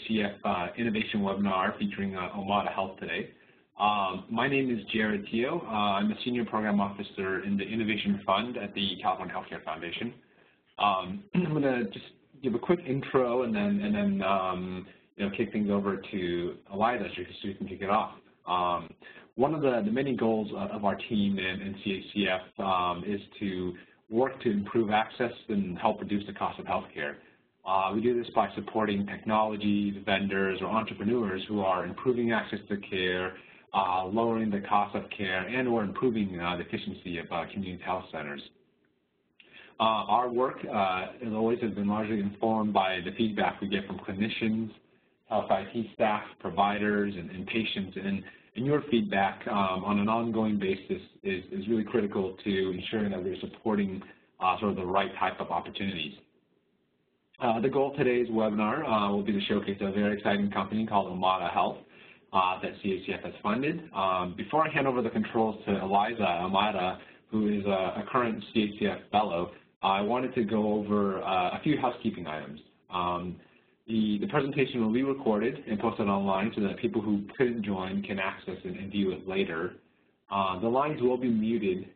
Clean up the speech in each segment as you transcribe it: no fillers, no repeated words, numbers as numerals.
CF Innovation webinar featuring Omada Health today. My name is Jared Teo. I'm a Senior Program Officer in the Innovation Fund at the California Healthcare Foundation. I'm going to just give a quick intro and then kick things over to Eliza so you can kick it off. One of the many goals of our team in CHCF is to work to improve access and help reduce the cost of healthcare. We do this by supporting technology, vendors, or entrepreneurs who are improving access to care, lowering the cost of care, and or improving the efficiency of community health centers. Our work, as always, has been largely informed by the feedback we get from clinicians, health IT staff, providers, and patients. And your feedback on an ongoing basis is really critical to ensuring that we're supporting sort of the right type of opportunities. The goal of today's webinar will be to showcase a very exciting company called Omada Health that CHCF has funded. Before I hand over the controls to Eliza Omada, who is a current CHCF fellow, I wanted to go over a few housekeeping items. The presentation will be recorded and posted online so that people who couldn't join can access it and view it later. The lines will be muted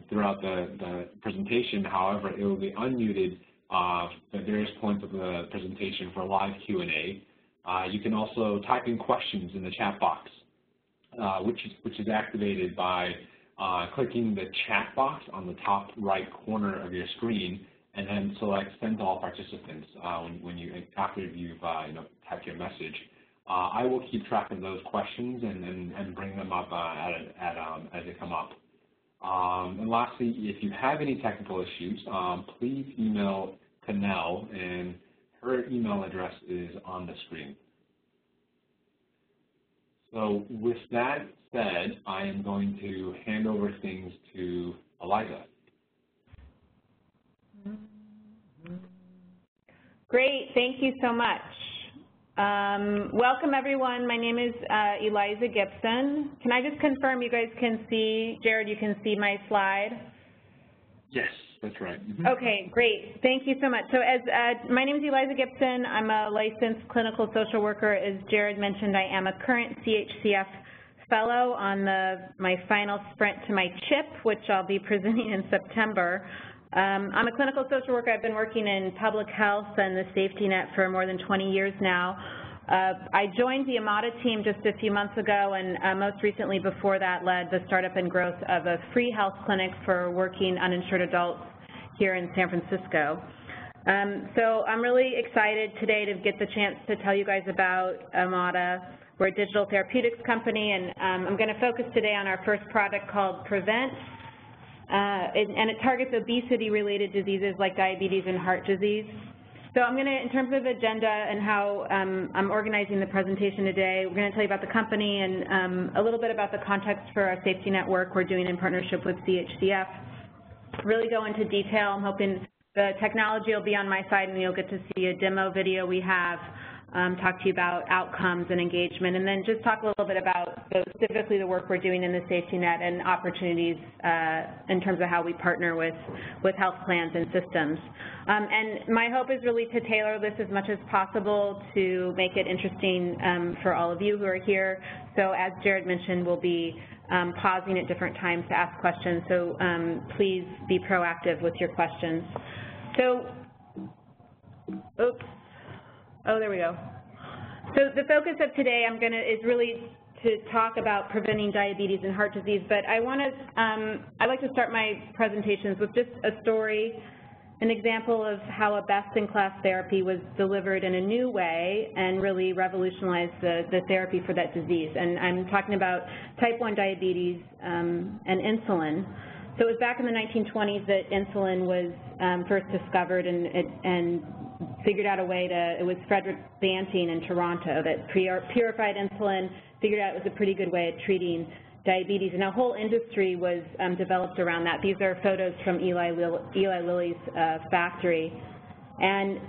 throughout the presentation. However, it will be unmuted at various points of the presentation for live Q&A. You can also type in questions in the chat box, which is activated by clicking the chat box on the top right corner of your screen, and then select Send to All Participants after you've typed your message. I will keep track of those questions and bring them up as they come up. And lastly, if you have any technical issues, please email Canel, and her email address is on the screen. So with that said, I am going to hand over things to Eliza. Great, thank you so much. Welcome everyone, my name is Eliza Gibson. Can I just confirm you guys can see, Jared, you can see my slide? Yes, that's right. Okay, great, thank you so much. So my name is Eliza Gibson, I'm a licensed clinical social worker. As Jared mentioned, I am a current CHCF fellow on my final sprint to my CHIP, which I'll be presenting in September. I'm a clinical social worker. I've been working in public health and the safety net for more than 20 years now. I joined the Omada team just a few months ago, and most recently before that led the startup and growth of a free health clinic for working uninsured adults here in San Francisco. So I'm really excited today to get the chance to tell you guys about Omada. We're a digital therapeutics company, and I'm going to focus today on our first product called Prevent. And it targets obesity-related diseases like diabetes and heart disease. So I'm going to, in terms of agenda and how I'm organizing the presentation today, we're going to tell you about the company and a little bit about the context for our safety network we're doing in partnership with CHCF. Really go into detail. I'm hoping the technology will be on my side and you'll get to see a demo video we have, talk to you about outcomes and engagement, and then just talk a little bit about specifically the work we're doing in the safety net and opportunities in terms of how we partner with health plans and systems. And my hope is really to tailor this as much as possible to make it interesting for all of you who are here. So as Jared mentioned, we'll be pausing at different times to ask questions, so please be proactive with your questions. So, oops. Oh, there we go. So the focus of today is really to talk about preventing diabetes and heart disease, but I'd like to start my presentations with just a story, an example of how a best-in-class therapy was delivered in a new way and really revolutionized the therapy for that disease. And I'm talking about type 1 diabetes and insulin. So it was back in the 1920s that insulin was first discovered and figured out a way it was Frederick Banting in Toronto that purified insulin, figured out it was a pretty good way of treating diabetes, and a whole industry was developed around that. These are photos from Eli Lilly's factory. And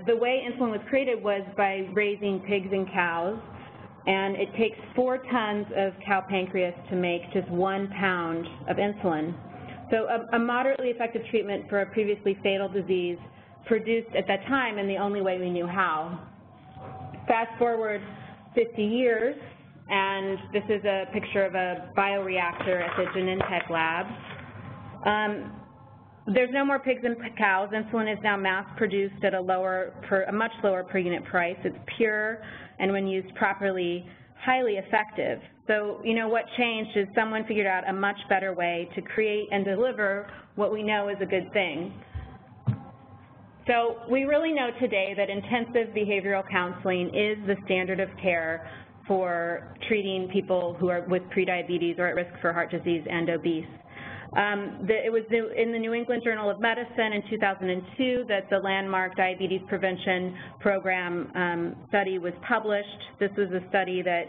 the way insulin was created was by raising pigs and cows, and it takes 4 tons of cow pancreas to make just 1 pound of insulin. So a moderately effective treatment for a previously fatal disease produced at that time in the only way we knew how. fast forward 50 years, and this is a picture of a bioreactor at the Genentech lab. There's no more pigs and cows. Insulin is now mass-produced at a much lower per unit price. It's pure, and when used properly, highly effective. So, you know, what changed is someone figured out a much better way to create and deliver what we know is a good thing. So we really know today that intensive behavioral counseling is the standard of care for treating people who are with prediabetes or at risk for heart disease and obese. It was in the New England Journal of Medicine in 2002 that the landmark diabetes prevention program study was published. This was a study that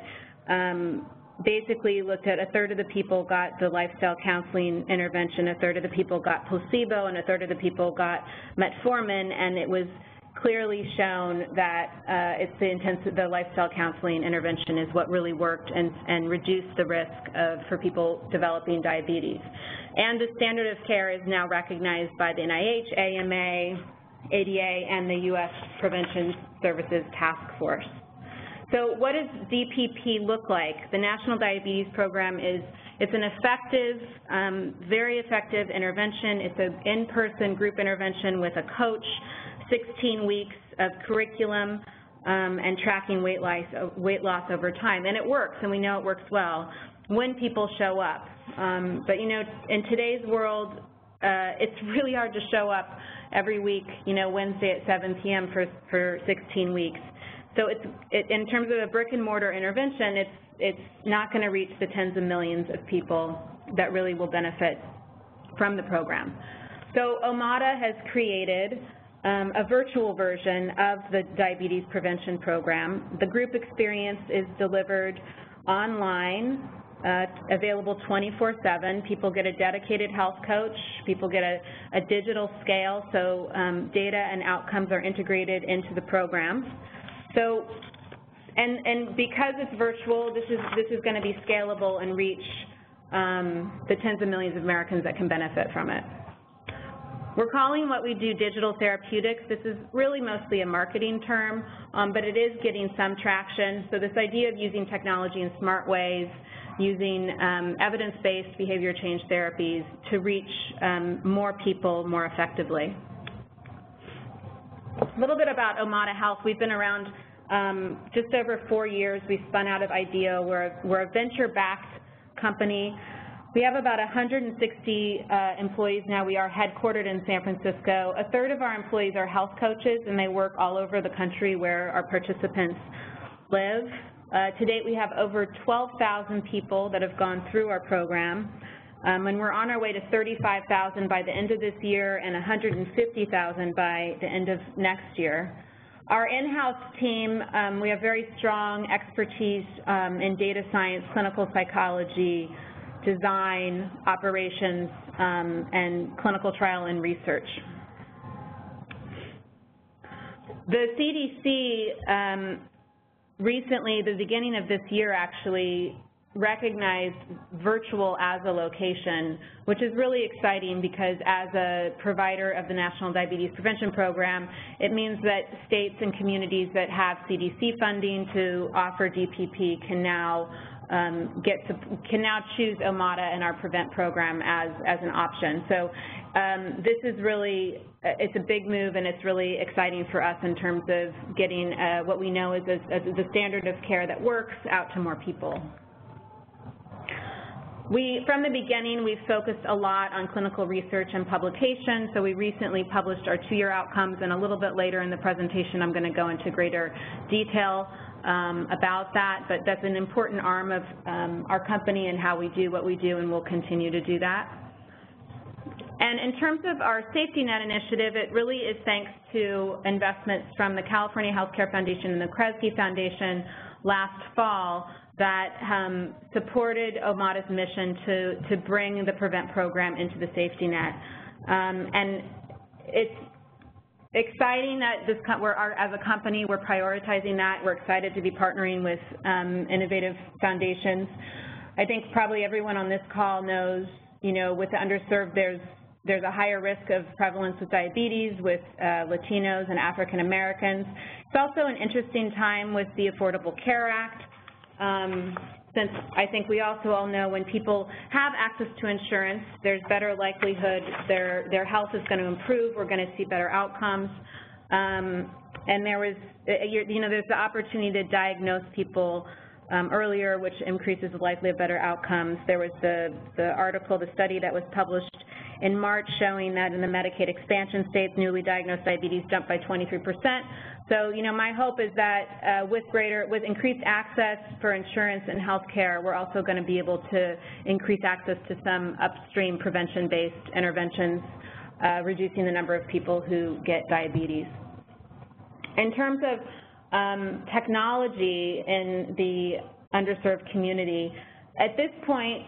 basically looked at a third of the people got the lifestyle counseling intervention, a third of the people got placebo, and a third of the people got metformin, and it was clearly shown that the lifestyle counseling intervention is what really worked and reduced the risk for people developing diabetes. And the standard of care is now recognized by the NIH, AMA, ADA, and the U.S. Prevention Services Task Force. So what does DPP look like? The National Diabetes Program it's an effective, very effective intervention. It's an in-person group intervention with a coach, 16 weeks of curriculum, and tracking weight loss over time. And it works, and we know it works well when people show up. But, you know, in today's world, it's really hard to show up every week, you know, Wednesday at 7 p.m. for 16 weeks. So in terms of a brick-and-mortar intervention, it's not going to reach the tens of millions of people that really will benefit from the program. So Omada has created a virtual version of the diabetes prevention program. The group experience is delivered online, available 24/7. People get a dedicated health coach. People get a digital scale, so data and outcomes are integrated into the program. So, and because it's virtual, this is going to be scalable and reach the tens of millions of Americans that can benefit from it. We're calling what we do digital therapeutics. This is really mostly a marketing term, but it is getting some traction. So this idea of using technology in smart ways, using evidence-based behavior change therapies to reach more people more effectively. A little bit about Omada Health. We've been around just over 4 years. We spun out of IDEO. We're a venture-backed company. We have about 160 employees now. We are headquartered in San Francisco. A third of our employees are health coaches, and they work all over the country where our participants live. To date, we have over 12,000 people that have gone through our program. And we're on our way to 35,000 by the end of this year and 150,000 by the end of next year. Our in-house team, we have very strong expertise in data science, clinical psychology, design, operations, and clinical trial and research. The CDC recently, the beginning of this year actually, recognized virtual as a location, which is really exciting because as a provider of the National Diabetes Prevention Program, it means that states and communities that have CDC funding to offer DPP can now choose Omada and our Prevent program as an option. So this is really, it's a big move, and it's really exciting for us in terms of getting what we know is the standard of care that works out to more people. From the beginning, we've focused a lot on clinical research and publication, so we recently published our 2-year outcomes, and a little bit later in the presentation I'm going to go into greater detail about that, but that's an important arm of our company and how we do what we do, and we'll continue to do that. And in terms of our safety net initiative, it really is thanks to investments from the California Healthcare Foundation and the Kresge Foundation last fall that supported Omada's mission to bring the Prevent program into the safety net. And it's exciting that as a company, we're prioritizing that. We're excited to be partnering with innovative foundations. I think probably everyone on this call knows, you know, with the underserved, there's there's a higher risk of prevalence with diabetes with Latinos and African Americans. It's also an interesting time with the Affordable Care Act, since I think we also all know when people have access to insurance, there's better likelihood their health is going to improve, we're going to see better outcomes. And there was, there's the opportunity to diagnose people earlier, which increases the likelihood of better outcomes. There was the article, the study that was published in March showing that in the Medicaid expansion states, newly diagnosed diabetes jumped by 23%. So, my hope is that with increased access for insurance and health care, we're also going to be able to increase access to some upstream prevention-based interventions, reducing the number of people who get diabetes. In terms of technology in the underserved community, at this point,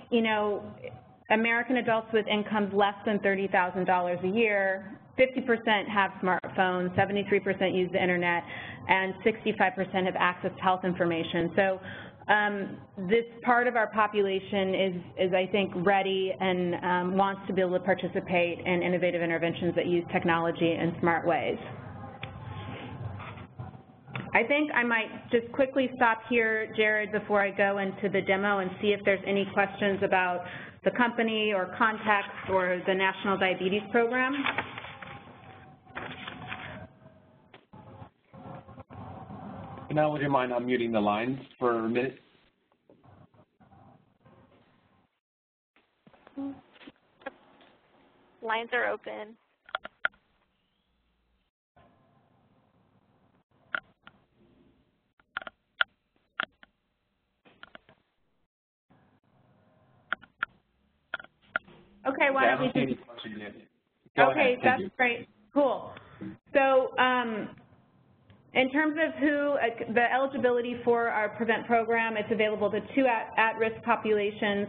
American adults with incomes less than $30,000 a year, 50% have smartphones, 73% use the internet, and 65% have access to health information. So this part of our population is I think, ready and wants to be able to participate in innovative interventions that use technology in smart ways. I think I might just quickly stop here, Jared, before I go into the demo and see if there's any questions about the company or context or the National Diabetes Program. Now, would you mind unmuting the lines for a minute? Lines are open. Okay, why don't we just... Okay, that's great. Cool. So in terms of the eligibility for our PREVENT program, it's available to 2 at-risk populations,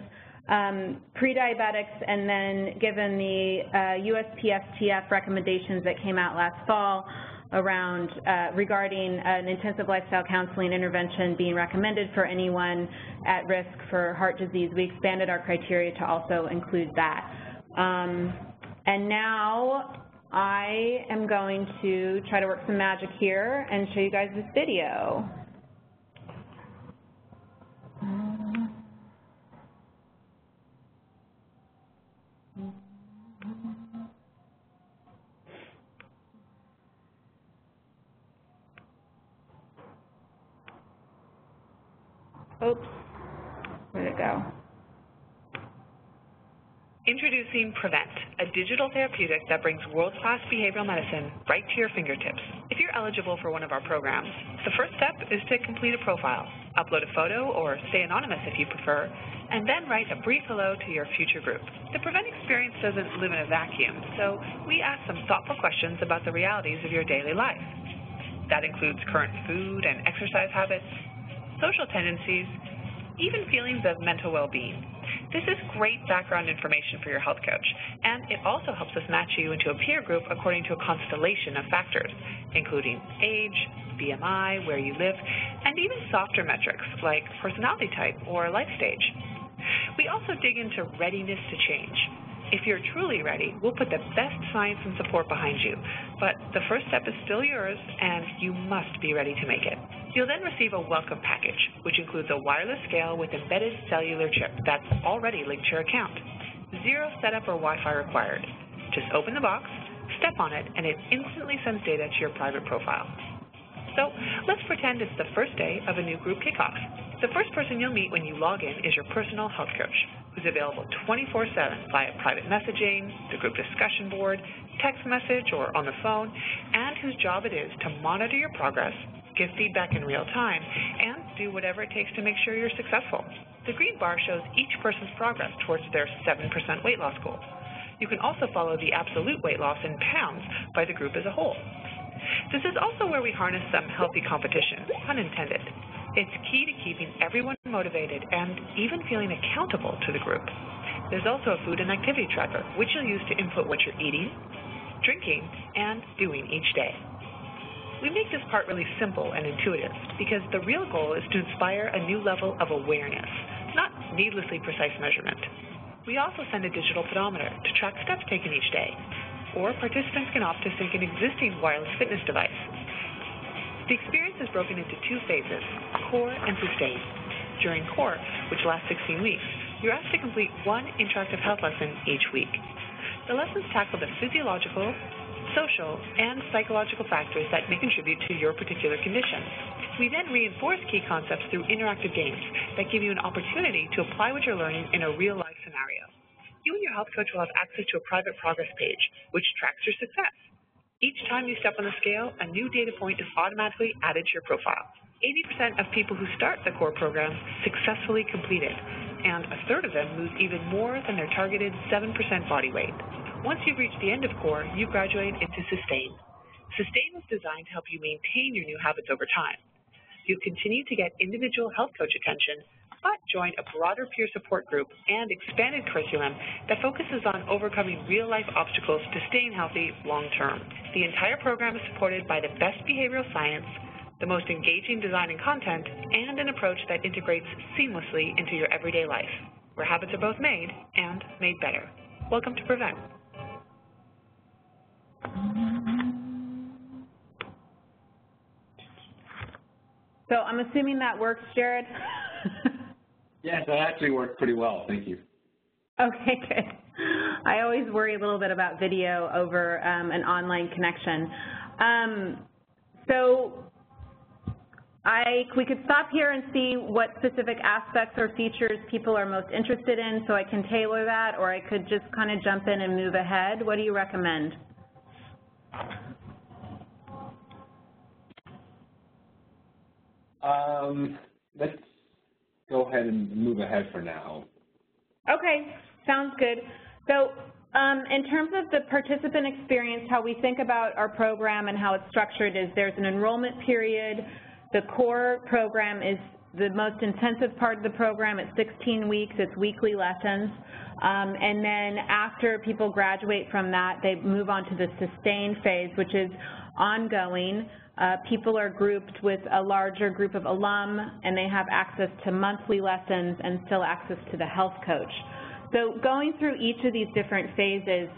pre-diabetics, and then given the USPSTF recommendations that came out last fall around regarding an intensive lifestyle counseling intervention being recommended for anyone at risk for heart disease, we expanded our criteria to also include that. And now I am going to try to work some magic here and show you guys this video. Oops, where'd it go? Introducing PREVENT, a digital therapeutic that brings world-class behavioral medicine right to your fingertips. If you're eligible for one of our programs, the first step is to complete a profile, upload a photo or stay anonymous if you prefer, and then write a brief hello to your future group. The PREVENT experience doesn't live in a vacuum, so we ask some thoughtful questions about the realities of your daily life. That includes current food and exercise habits, social tendencies, even feelings of mental well-being. This is great background information for your health coach, and it also helps us match you into a peer group according to a constellation of factors, including age, BMI, where you live, and even softer metrics like personality type or life stage. We also dig into readiness to change. If you're truly ready, we'll put the best science and support behind you, but the first step is still yours, and you must be ready to make it. You'll then receive a welcome package, which includes a wireless scale with embedded cellular chip that's already linked to your account. Zero setup or Wi-Fi required. Just open the box, step on it, and it instantly sends data to your private profile. So let's pretend it's the first day of a new group kickoff. The first person you'll meet when you log in is your personal health coach, who's available 24/7 via private messaging, the group discussion board, text message, or on the phone, and whose job it is to monitor your progress, give feedback in real time, and do whatever it takes to make sure you're successful. The green bar shows each person's progress towards their 7% weight loss goal. You can also follow the absolute weight loss in pounds by the group as a whole. This is also where we harness some healthy competition, pun intended. It's key to keeping everyone motivated and even feeling accountable to the group. There's also a food and activity tracker, which you'll use to input what you're eating, drinking, and doing each day. We make this part really simple and intuitive because the real goal is to inspire a new level of awareness, not needlessly precise measurement. We also send a digital pedometer to track steps taken each day, or participants can opt to sync an existing wireless fitness device. The experience is broken into 2 phases, Core and Sustain. During Core, which lasts 16 weeks, you're asked to complete 1 interactive health lesson each week. The lessons tackle the physiological, social, and psychological factors that may contribute to your particular condition. We then reinforce key concepts through interactive games that give you an opportunity to apply what you're learning in a real-life scenario. You and your health coach will have access to a private progress page, which tracks your success. Each time you step on the scale, a new data point is automatically added to your profile. 80% of people who start the core program successfully complete it, and a third of them lose even more than their targeted 7% body weight. Once you've reached the end of core, you graduate into Sustain. Sustain is designed to help you maintain your new habits over time. You'll continue to get individual health coach attention, but join a broader peer support group and expanded curriculum that focuses on overcoming real-life obstacles to staying healthy long-term. The entire program is supported by the best behavioral science, the most engaging design and content, and an approach that integrates seamlessly into your everyday life, where habits are both made and made better. Welcome to Prevent. So I'm assuming that works, Jared? Yes, that actually worked pretty well. Thank you. Okay, good. I always worry a little bit about video over an online connection. We could stop here and see what specific aspects or features people are most interested in, so I can tailor that, or I could just kind of jump in and move ahead. What do you recommend? Let's go ahead and move ahead for now. Okay, sounds good. So in terms of the participant experience, how we think about our program and how it's structured is there's an enrollment period. The core program is the most intensive part of the program. It's 16 weeks. It's weekly lessons. And then after people graduate from that, they move on to the sustain phase, which is ongoing. People are grouped with a larger group of alum, and they have access to monthly lessons and still access to the health coach. So going through each of these different phases,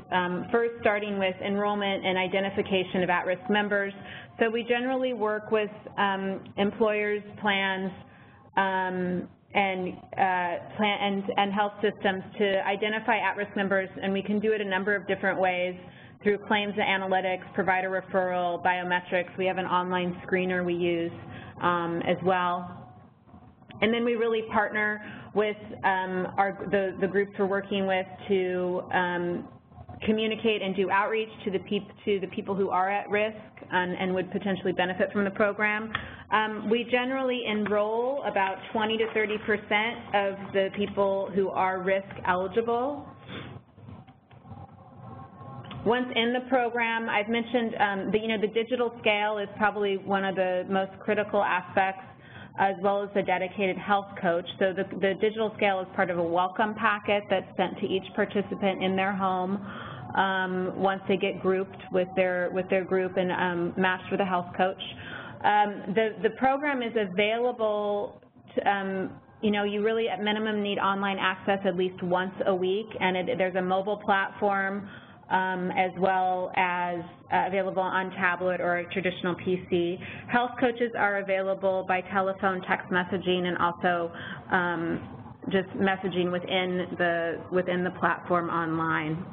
first starting with enrollment and identification of at-risk members. So we generally work with employers, plans, and health systems to identify at-risk members, and we can do it a number of different ways through claims analytics, provider referral, biometrics. We have an online screener we use as well. And then we really partner with the groups we're working with to communicate and do outreach to the people who are at risk and would potentially benefit from the program. We generally enroll about 20 to 30% of the people who are risk eligible. Once in the program, I've mentioned the digital scale is probably one of the most critical aspects, as well as the dedicated health coach. So the digital scale is part of a welcome packet that's sent to each participant in their home once they get grouped with their group and matched with a health coach. The program is available to, you really at minimum need online access at least once a week, and there's a mobile platform as well as available on tablet or a traditional PC. Health coaches are available by telephone, text messaging, and also just messaging within the platform online.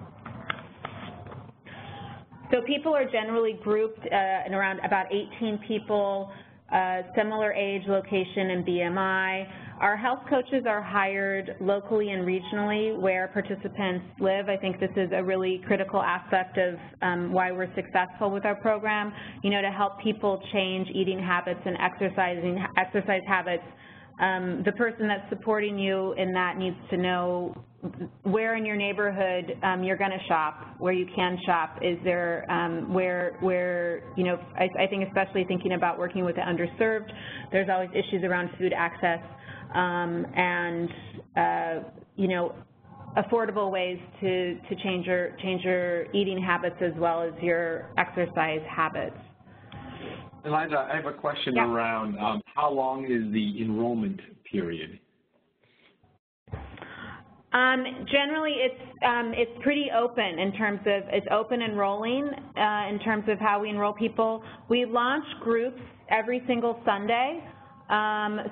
So people are generally grouped in around about 18 people, similar age, location, and BMI. Our health coaches are hired locally and regionally where participants live. I think this is a really critical aspect of why we're successful with our program, to help people change eating habits and exercise habits. The person that's supporting you in that needs to know where in your neighborhood you're going to shop, where you can shop. Is there I think especially thinking about working with the underserved, there's always issues around food access and affordable ways to change your eating habits as well as your exercise habits. Eliza, I have a question around how long is the enrollment period? Generally, it's pretty open in terms of, it's open enrolling in terms of how we enroll people. We launch groups every single Sunday.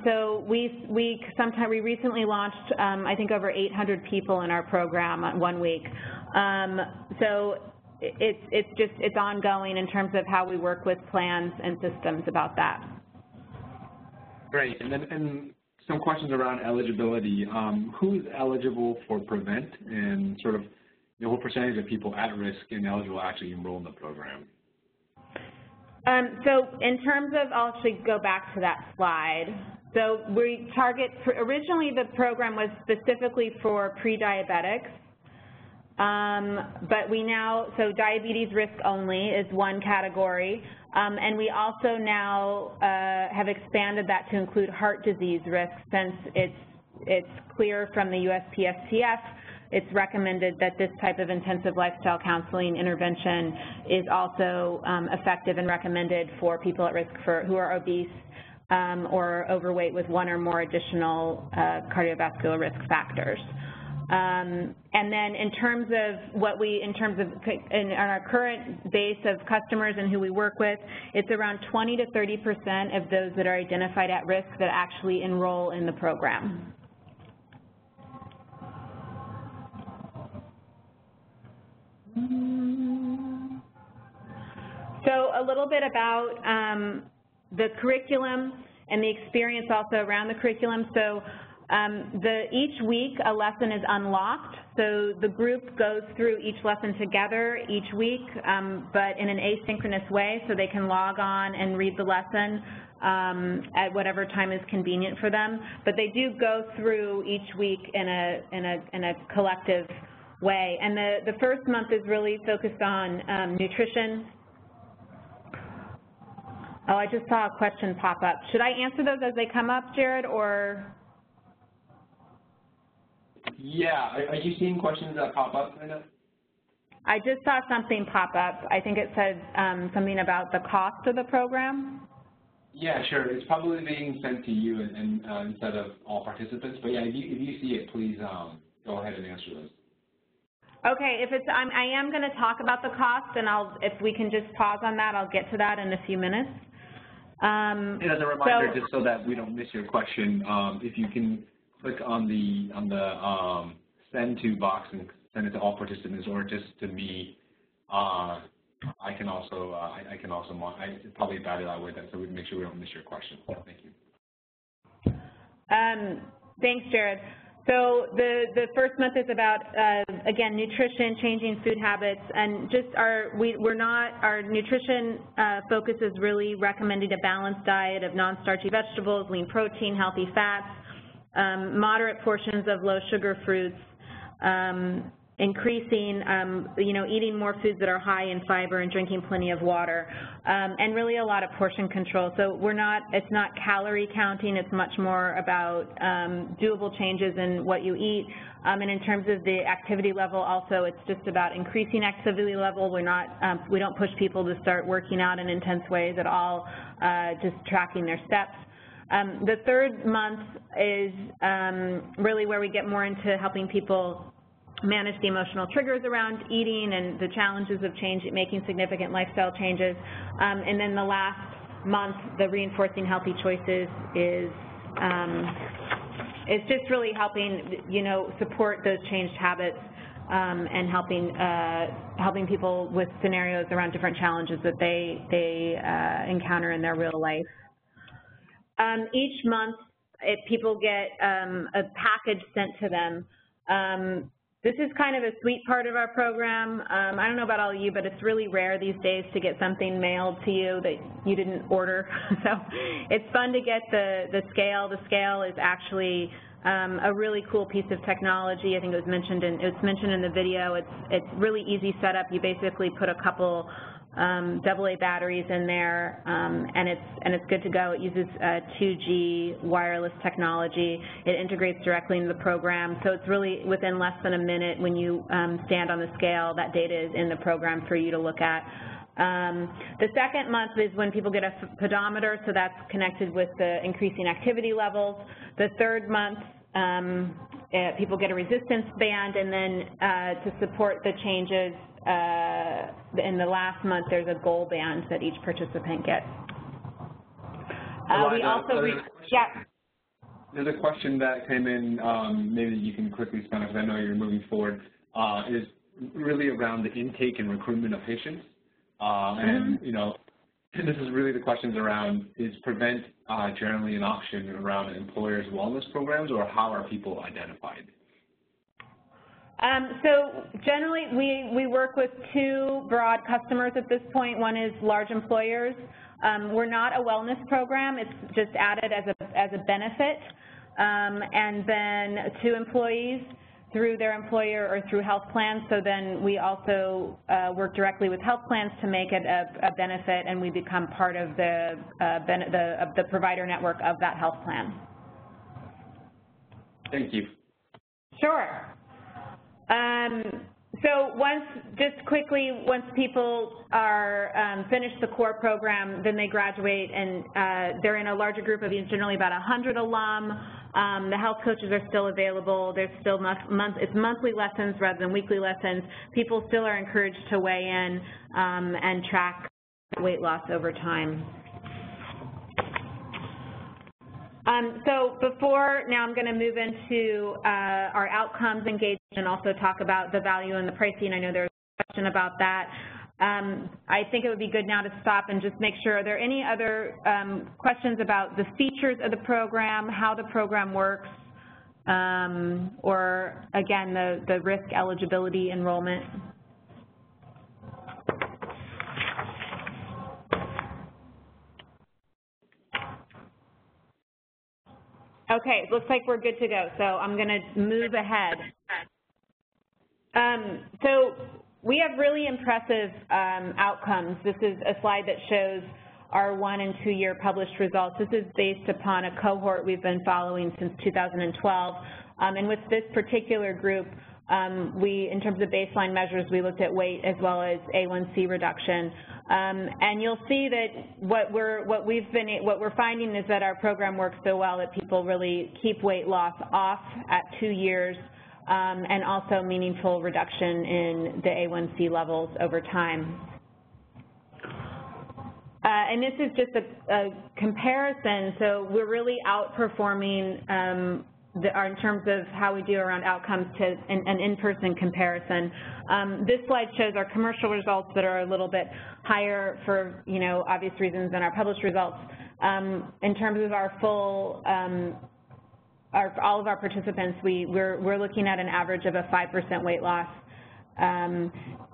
So we recently launched, I think, over 800 people in our program 1 week. So it's ongoing in terms of how we work with plans and systems about that. Great, and some questions around eligibility. Who's eligible for PREVENT, and sort of, what percentage of people at risk and eligible actually enroll in the program? So in terms of, I'll actually go back to that slide. So we target, originally the program was specifically for pre-diabetics, but we now, so diabetes risk only is one category, and we also now have expanded that to include heart disease risk, since it's clear from the USPSTF, it's recommended that this type of intensive lifestyle counseling intervention is also effective and recommended for people at risk who are obese or overweight with one or more additional cardiovascular risk factors. And then in terms of in our current base of customers and who we work with, it's around 20 to 30% of those that are identified at risk that actually enroll in the program. So a little bit about the curriculum and the experience also around the curriculum. So each week a lesson is unlocked. So the group goes through each lesson together each week, but in an asynchronous way, so they can log on and read the lesson at whatever time is convenient for them. But they do go through each week in a collective way. And the first month is really focused on nutrition. Oh, I just saw a question pop up. Should I answer those as they come up, Jared, or? Yeah, are you seeing questions that pop up right now? I just saw something pop up. I think it said something about the cost of the program. Yeah, sure. It's probably being sent to you and instead of all participants. But yeah, if you see it, please go ahead and answer those. Okay, I am going to talk about the cost, and if we can just pause on that, I'll get to that in a few minutes. And as a reminder, just so that we don't miss your question, if you can click on the send to box and send it to all participants, or just to me, I can also probably value that way, so we can make sure we don't miss your question. Thank you. Thanks, Jared. So the first month is about, again, nutrition, changing food habits, and just our nutrition focus is really recommending a balanced diet of non-starchy vegetables, lean protein, healthy fats, moderate portions of low-sugar fruits, increasing, eating more foods that are high in fiber and drinking plenty of water, and really a lot of portion control. So it's not calorie counting, it's much more about doable changes in what you eat. And in terms of the activity level also, it's just about increasing activity level. We don't push people to start working out in intense ways at all, just tracking their steps. The third month is really where we get more into helping people manage the emotional triggers around eating and the challenges of making significant lifestyle changes. And then the last month, the reinforcing healthy choices is just really helping, support those changed habits and helping people with scenarios around different challenges that they encounter in their real life. Each month, people get a package sent to them. This is kind of a sweet part of our program. I don't know about all of you, but it's really rare these days to get something mailed to you that you didn't order. So it's fun to get the scale. The scale is actually a really cool piece of technology. I think it was mentioned in the video. It's really easy setup. You basically put a couple AA batteries in there, and it's good to go. It uses 2G wireless technology. It integrates directly into the program, so it's really within less than a minute when you stand on the scale, that data is in the program for you to look at. The second month is when people get a pedometer, so that's connected with the increasing activity levels. The third month people get a resistance band, and then to support the changes in the last month, there's a goal band that each participant gets. We also, There's a question that came in, maybe you can quickly spend it because I know you're moving forward, is really around the intake and recruitment of patients. And, you know, this is really the questions around, is PREVENT generally an option around employers' wellness programs, or how are people identified? So generally, we work with two broad customers at this point. One is large employers. We're not a wellness program. It's just added as a benefit. And then to employees through their employer or through health plans. So then we also work directly with health plans to make it a benefit, and we become part of the provider network of that health plan. Thank you. Sure. So just quickly, once people are finished the core program, then they graduate, and they're in a larger group of generally about 100 alum. The health coaches are still available. There's still it's monthly lessons rather than weekly lessons. People still are encouraged to weigh in and track weight loss over time. So now I'm going to move into our outcomes engagement and also talk about the value and the pricing. I know there's a question about that. I think it would be good now to stop and just make sure, are there any other questions about the features of the program, how the program works, or again, the risk eligibility enrollment? Okay, looks like we're good to go, so I'm going to move ahead. So we have really impressive outcomes. This is a slide that shows our 1- and 2-year published results. This is based upon a cohort we've been following since 2012. And with this particular group, in terms of baseline measures, we looked at weight as well as A1C reduction. And you'll see that what we're finding is that our program works so well that people really keep weight loss off at 2 years, and also meaningful reduction in the A1C levels over time. And this is just a comparison, so we're really outperforming in terms of how we do around outcomes to an in-person comparison. This slide shows our commercial results that are a little bit higher for obvious reasons than our published results. In terms of our full, all of our participants, we're looking at an average of a 5% weight loss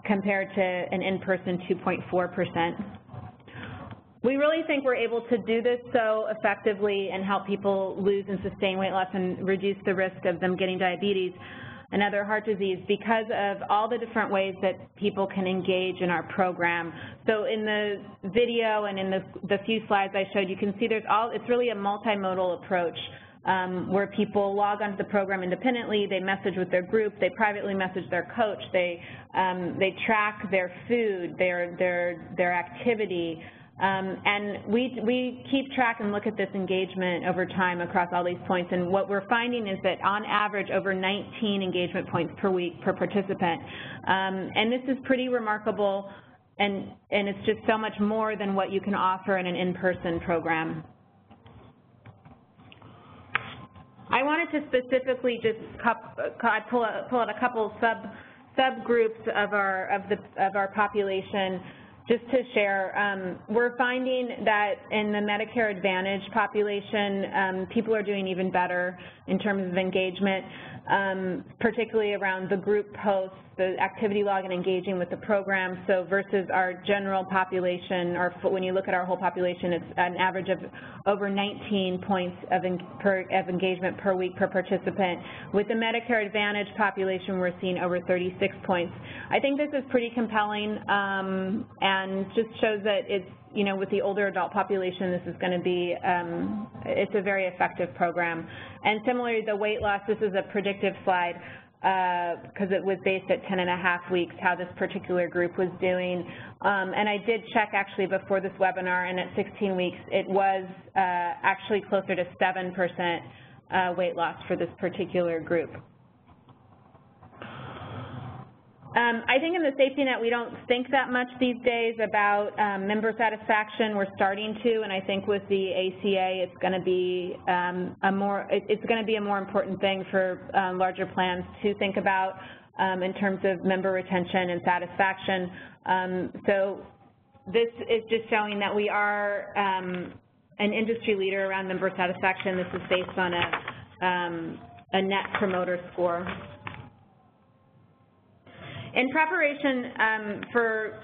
compared to an in-person 2.4%. We really think we're able to do this so effectively and help people lose and sustain weight loss and reduce the risk of them getting diabetes and other heart disease because of all the different ways that people can engage in our program. So in the video and in the few slides I showed, you can see it's really a multimodal approach where people log onto the program independently, they message with their group, they privately message their coach, they track their food, their activity. And we keep track and look at this engagement over time across all these points, and what we're finding is that on average over 19 engagement points per week per participant. And this is pretty remarkable, and it's just so much more than what you can offer in an in-person program. I wanted to specifically just pull out a couple subgroups of our population just to share. We're finding that in the Medicare Advantage population, people are doing even better in terms of engagement, particularly around the group posts, the activity log, and engaging with the program. So versus our general population, or when you look at our whole population, it's an average of over 19 points of engagement per week per participant. With the Medicare Advantage population, we're seeing over 36 points. I think this is pretty compelling and just shows that it's, with the older adult population, this is going to be, it's a very effective program. And similarly, the weight loss, this is a predictive slide because it was based at 10.5 weeks, how this particular group was doing. And I did check actually before this webinar, and at 16 weeks, it was actually closer to 7% weight loss for this particular group. I think in the safety net we don't think that much these days about member satisfaction. We're starting to, and I think with the ACA, it's going to be a more important thing for larger plans to think about in terms of member retention and satisfaction. So this is just showing that we are an industry leader around member satisfaction. This is based on a net promoter score. In preparation for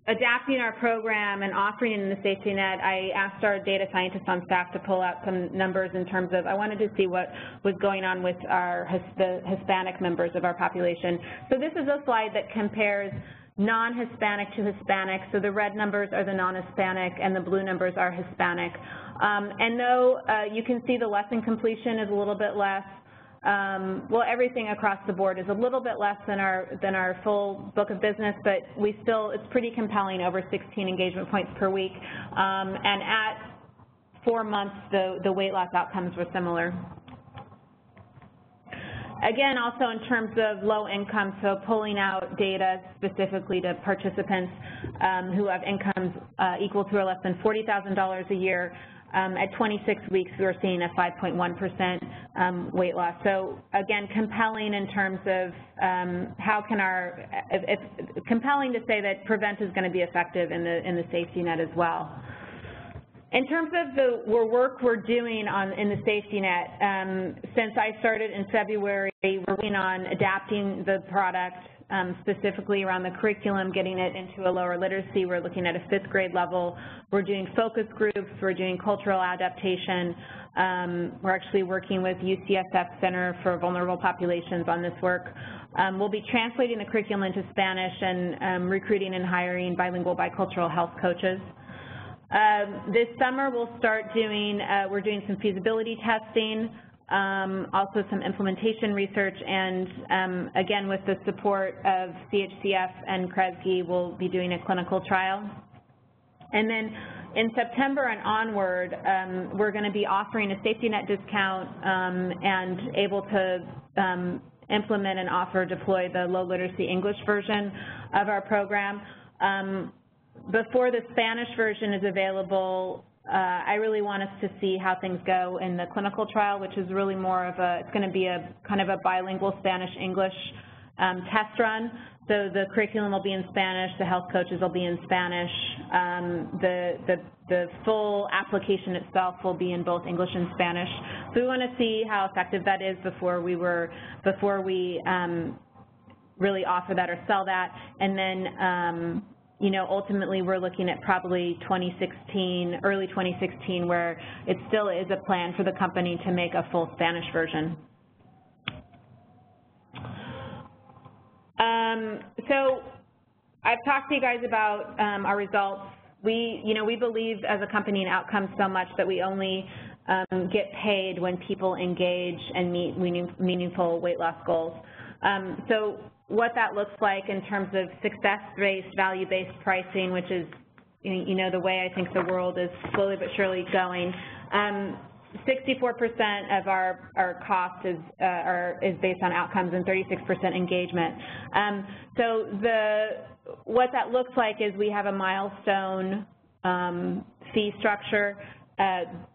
adapting our program and offering it in the safety net, I asked our data scientists on staff to pull out some numbers in terms of, I wanted to see what was going on with the Hispanic members of our population. So this is a slide that compares non-Hispanic to Hispanic. So the red numbers are the non-Hispanic and the blue numbers are Hispanic. And though you can see the lesson completion is a little bit less, well, everything across the board is a little bit less than our full book of business, but it's pretty compelling, over 16 engagement points per week. And at 4 months, the weight loss outcomes were similar. Again, also in terms of low income, so pulling out data specifically to participants who have incomes equal to or less than $40,000 a year, at 26 weeks, we were seeing a 5.1% weight loss. So again, compelling in terms of compelling to say that PREVENT is going to be effective in the safety net as well. In terms of the work we're doing in the safety net, since I started in February, we're working on adapting the product, specifically around the curriculum, getting it into a lower literacy. We're looking at a 5th grade level. We're doing focus groups. We're doing cultural adaptation. We're actually working with UCSF Center for Vulnerable Populations on this work. We'll be translating the curriculum into Spanish and recruiting and hiring bilingual bicultural health coaches. This summer we'll start doing, we're doing some feasibility testing, also some implementation research, and again with the support of CHCF and Kresge, we'll be doing a clinical trial. And then in September and onward, we're going to be offering a safety net discount and able to implement and deploy the low literacy English version of our program. Before the Spanish version is available, I really want us to see how things go in the clinical trial, which is really more of it's going to be a kind of a bilingual Spanish-English test run. So the curriculum will be in Spanish, the health coaches will be in Spanish, the full application itself will be in both English and Spanish. So we want to see how effective that is before we really offer that or sell that, and then you know, ultimately we're looking at probably 2016, early 2016, where it still is a plan for the company to make a full Spanish version. So I've talked to you guys about our results. We believe as a company in outcomes so much that we only get paid when people engage and meet meaningful weight loss goals. So what that looks like in terms of success-based, value-based pricing, which is, you know, the way I think the world is slowly but surely going. 64% of our cost is based on outcomes and 36% engagement. So what that looks like is we have a milestone fee structure.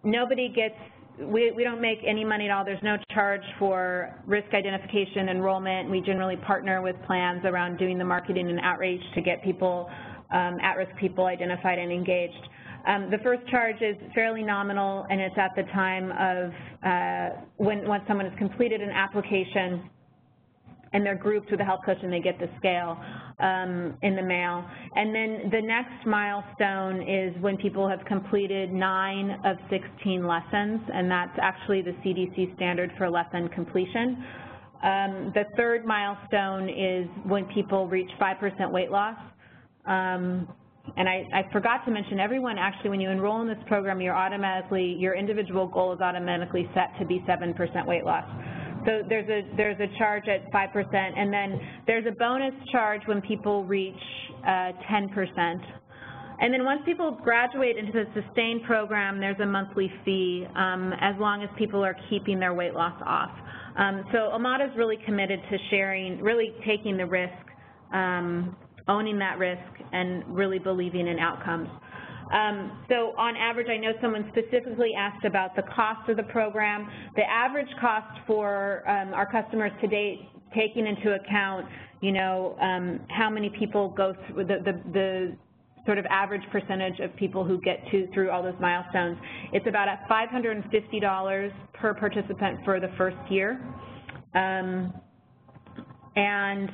Nobody gets. We don't make any money at all. There's no charge for risk identification, enrollment. We generally partner with plans around doing the marketing and outreach to get people, at-risk people, identified and engaged. The first charge is fairly nominal, and it's at the time of when someone has completed an application and they're grouped with a health coach and they get the scale in the mail. And then the next milestone is when people have completed 9 of 16 lessons, and that's actually the CDC standard for lesson completion. The third milestone is when people reach 5% weight loss. And I forgot to mention, everyone actually, when you enroll in this program, your individual goal is automatically set to be 7% weight loss. So there's a charge at 5%, and then there's a bonus charge when people reach 10%. And then once people graduate into the SUSTAIN program, there's a monthly fee as long as people are keeping their weight loss off. So Omada is really committed to sharing, really taking the risk, owning that risk, and really believing in outcomes. So on average, I know someone specifically asked about the cost of the program. The average cost for our customers to date, taking into account, you know, how many people go through the sort of average percentage of people who get through all those milestones. It's about at $550 per participant for the first year. And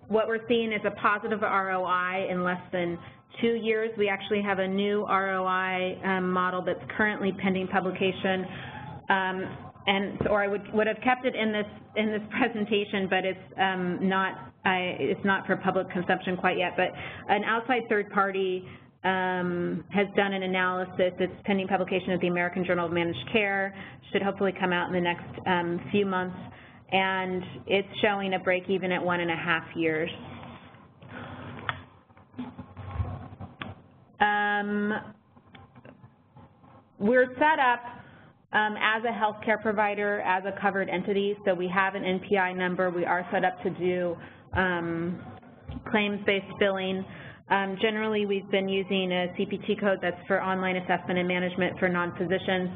what we're seeing is a positive ROI in less than 2 years. We actually have a new ROI model that's currently pending publication. Or I would have kept it in this presentation, but it's not for public consumption quite yet. But an outside third party has done an analysis. It's pending publication at the American Journal of Managed Care. Should hopefully come out in the next few months, and it's showing a break even at 1.5 years. We're set up as a healthcare provider, as a covered entity, so we have an NPI number. We are set up to do claims-based billing. Generally, we've been using a CPT code that's for online assessment and management for non-physicians.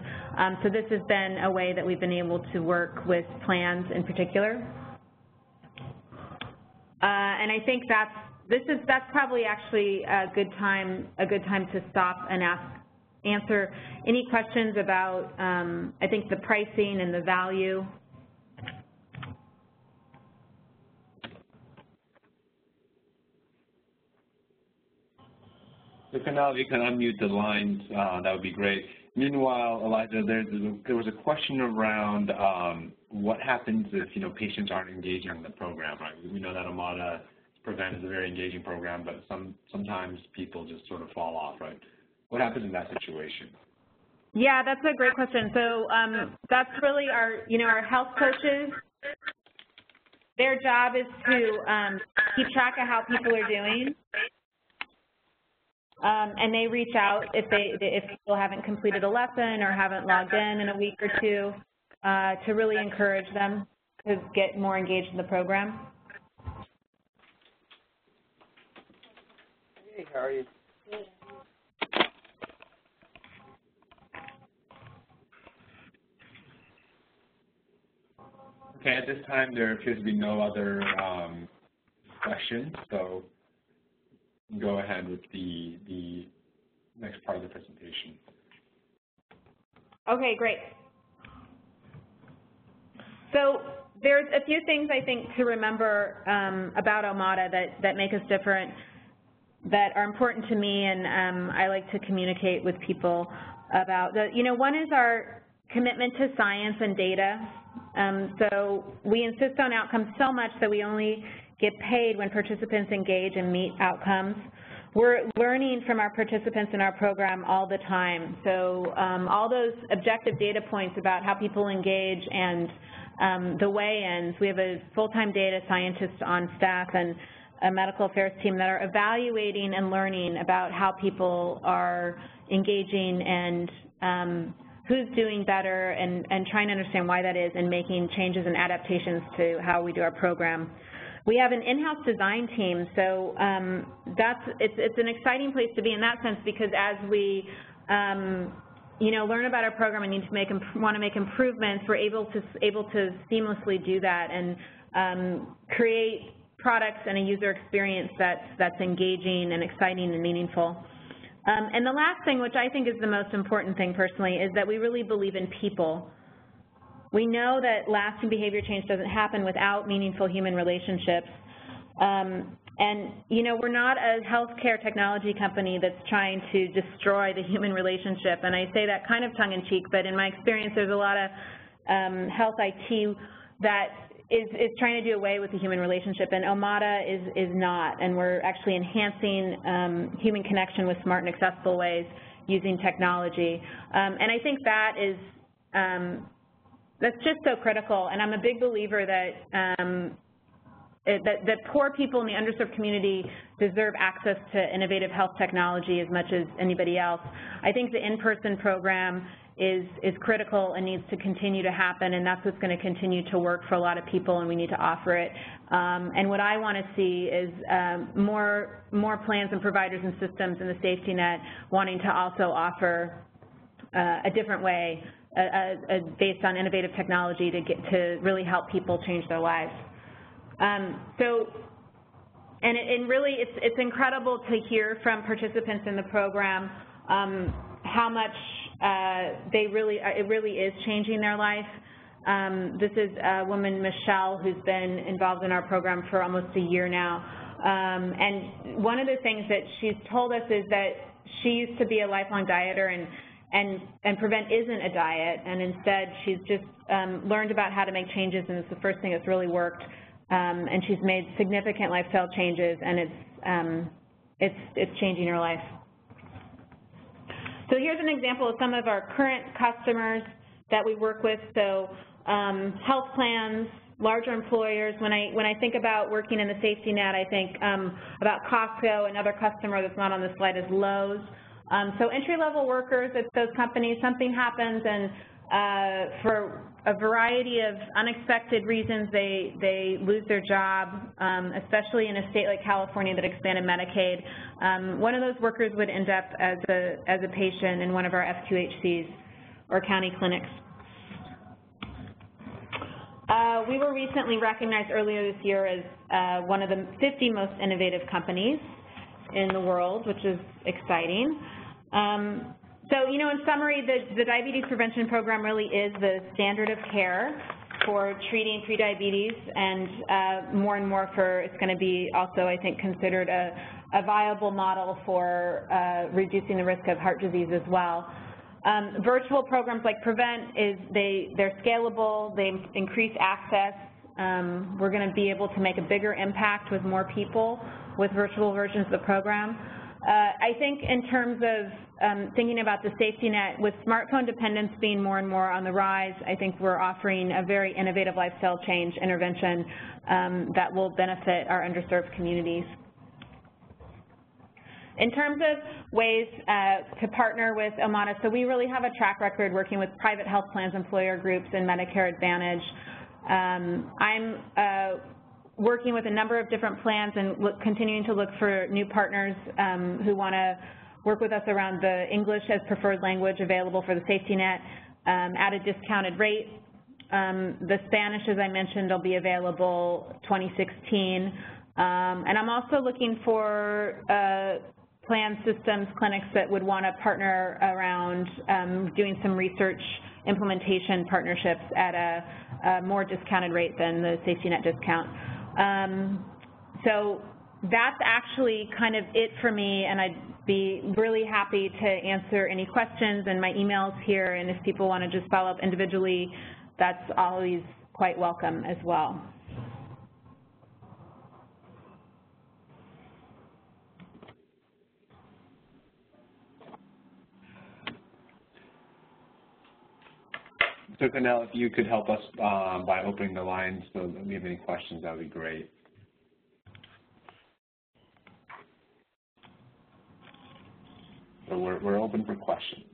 So this has been a way that we've been able to work with plans in particular. And I think that's probably actually a good time to stop and answer any questions about, I think, the pricing and the value. If now you can unmute the lines, that would be great. Meanwhile, Eliza, there was a question around what happens if, you know, patients aren't engaging in the program, right? We know that Omada Prevent is a very engaging program, but sometimes people just sort of fall off, right? What happens in that situation? Yeah, that's a great question. So that's really our health coaches. Their job is to keep track of how people are doing, and they reach out if people haven't completed a lesson or haven't logged in a week or two to really encourage them to get more engaged in the program. Hey, how are you? Okay, at this time there appears to be no other questions, so go ahead with the next part of the presentation. Okay, great. So there's a few things I think to remember about Omada that make us different, that are important to me, and I like to communicate with people about. One is our commitment to science and data. So we insist on outcomes so much that we only get paid when participants engage and meet outcomes. We're learning from our participants in our program all the time. So all those objective data points about how people engage and the weigh-ins, we have a full-time data scientist on staff and a medical affairs team that are evaluating and learning about how people are engaging and who's doing better, and trying to understand why that is, and making changes and adaptations to how we do our program. We have an in-house design team, so it's an exciting place to be in that sense, because as we learn about our program and want to make improvements, we're able to seamlessly do that and create products and a user experience that's engaging and exciting and meaningful. And the last thing, which I think is the most important thing personally, is that we really believe in people. We know that lasting behavior change doesn't happen without meaningful human relationships. And, we're not a healthcare technology company that's trying to destroy the human relationship. And I say that kind of tongue-in-cheek, but in my experience, there's a lot of health IT that is trying to do away with the human relationship, and Omada is not, and we're actually enhancing human connection with smart and accessible ways using technology. And I think that is, that's just so critical, and I'm a big believer that that poor people in the underserved community deserve access to innovative health technology as much as anybody else. I think the in-person program is critical and needs to continue to happen, and that's what's going to continue to work for a lot of people, and we need to offer it. And what I want to see is more plans and providers and systems in the safety net wanting to also offer a different way based on innovative technology to really help people change their lives. And really, it's incredible to hear from participants in the program how much it really is changing their life. This is a woman, Michelle, who's been involved in our program for almost a year now. And one of the things that she's told us is that she used to be a lifelong dieter, and Prevent isn't a diet, and instead she's just learned about how to make changes, and it's the first thing that's really worked. And she's made significant lifestyle changes, and it's changing her life. So here's an example of some of our current customers that we work with. So health plans, larger employers. When I think about working in the safety net, I think about Costco. Another customer that's not on the slide is Lowe's. So entry-level workers at those companies, something happens, and for a variety of unexpected reasons, they lose their job, especially in a state like California that expanded Medicaid. One of those workers would end up as a patient in one of our FQHCs or county clinics. We were recently recognized earlier this year as one of the 50 most innovative companies in the world, which is exciting. So, in summary, the diabetes prevention program really is the standard of care for treating prediabetes, and more it's going to be also, I think, considered a viable model for reducing the risk of heart disease as well. Virtual programs like Prevent, they're scalable, they increase access. We're going to be able to make a bigger impact with more people with virtual versions of the program. I think in terms of thinking about the safety net, with smartphone dependence being more and more on the rise, I think we're offering a very innovative lifestyle change intervention that will benefit our underserved communities. In terms of ways to partner with Omada, so we really have a track record working with private health plans, employer groups, and Medicare Advantage. I'm working with a number of different plans and continuing to look for new partners who want to work with us around the English as preferred language available for the safety net at a discounted rate. The Spanish, as I mentioned, will be available 2016. And I'm also looking for plan systems, clinics that would want to partner around doing some research implementation partnerships at a more discounted rate than the safety net discount. So that's actually kind of it for me, and I'd be really happy to answer any questions, and my email's here, and if people want to just follow up individually, that's always quite welcome as well. So, Canel, if you could help us by opening the lines so that we have any questions, that would be great. So we're open for questions.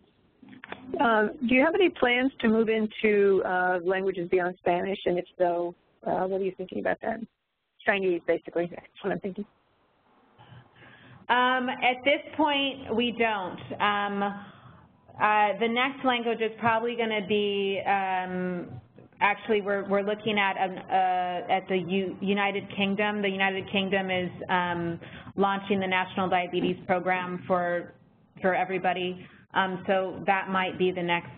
Do you have any plans to move into languages beyond Spanish? And if so, what are you thinking about that? Chinese, basically, that's what I'm thinking. At this point, we don't. The next language is probably going to be, actually, we're looking at the United Kingdom. The United Kingdom is launching the National Diabetes Program for everybody. So that might be the next,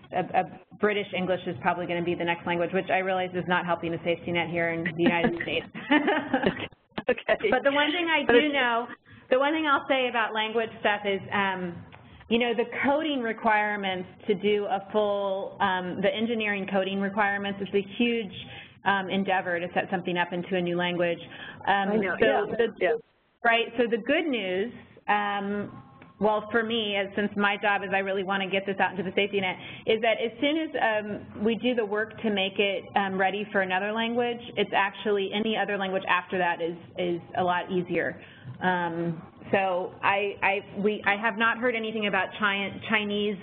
British English is probably going to be the next language, which I realize is not helping the safety net here in the United States. Okay. But the one thing I do know, the one thing I'll say about language stuff is, the coding requirements to do a full, the engineering coding requirements is a huge endeavor to set something up into a new language. I know, Right, so the good news well, for me, since my job is I really want to get this out into the safety net, is that as soon as we do the work to make it ready for another language, it's actually any other language after that is a lot easier. So I have not heard anything about Chinese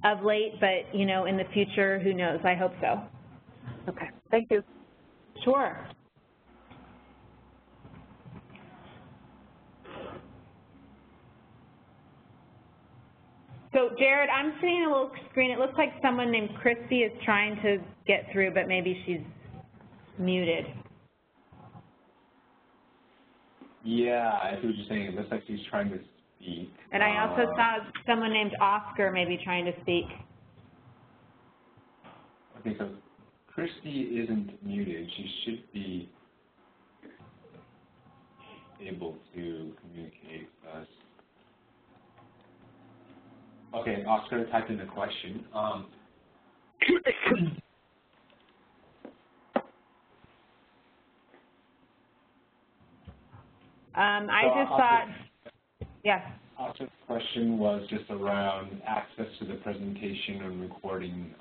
of late, but you know, in the future, who knows? I hope so. Okay, thank you. Sure. So, Jared, I'm seeing a little screen. It looks like someone named Christy is trying to get through, but maybe she's muted. Yeah, I see what you're saying. It looks like she's trying to speak. And I also saw someone named Oscar maybe trying to speak. Okay, so Christy isn't muted. She should be able to communicate with us. Okay, Oscar typed in a question. I just thought, yes. Oscar's question was just around access to the presentation and recording,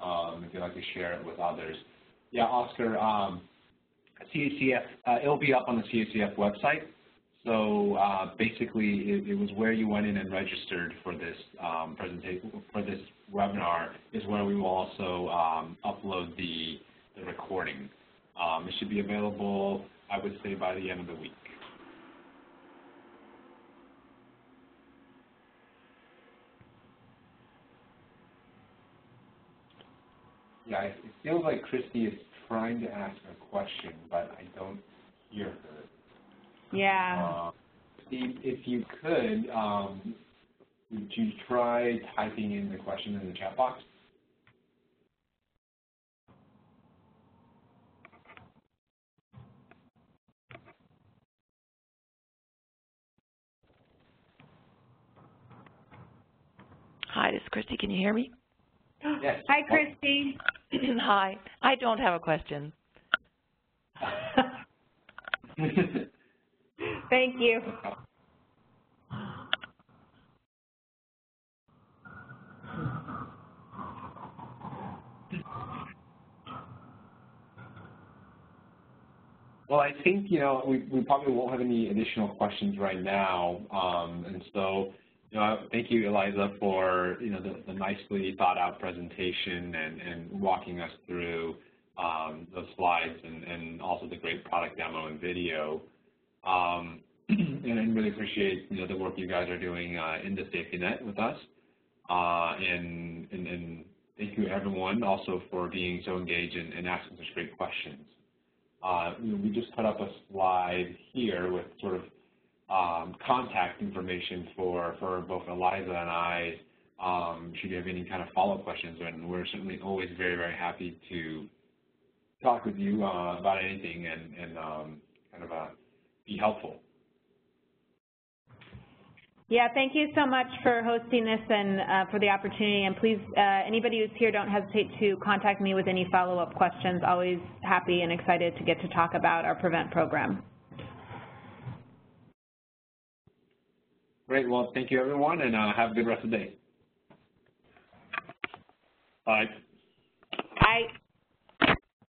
if you'd like to share it with others. Yeah, Oscar, CACF, it'll be up on the CACF website. So basically, it was where you went in and registered for this presentation, for this webinar, is where we will also upload the recording. It should be available, I would say, by the end of the week. Yeah, it feels like Christy is trying to ask a question, but I don't hear her. Yeah. If you could, would you try typing in the question in the chat box? Hi, this is Christy. Can you hear me? Yes. Hi, Christy. Hi. I don't have a question. Thank you. Well, I think, you know, we probably won't have any additional questions right now. And so, you know, thank you, Eliza, for, you know, the nicely thought out presentation and walking us through those slides and also the great product demo and video. And I really appreciate, you know, the work you guys are doing in the safety net with us. And thank you, everyone, also for being so engaged and asking such great questions. You know, we just put up a slide here with sort of contact information for both Eliza and I, should you have any kind of follow-up questions. And we're certainly always very, very happy to talk with you about anything and kind of be helpful. Yeah, thank you so much for hosting this and for the opportunity. And please, anybody who's here, don't hesitate to contact me with any follow-up questions. Always happy and excited to get to talk about our PREVENT program. Great. Well, thank you, everyone, and have a good rest of the day. Bye.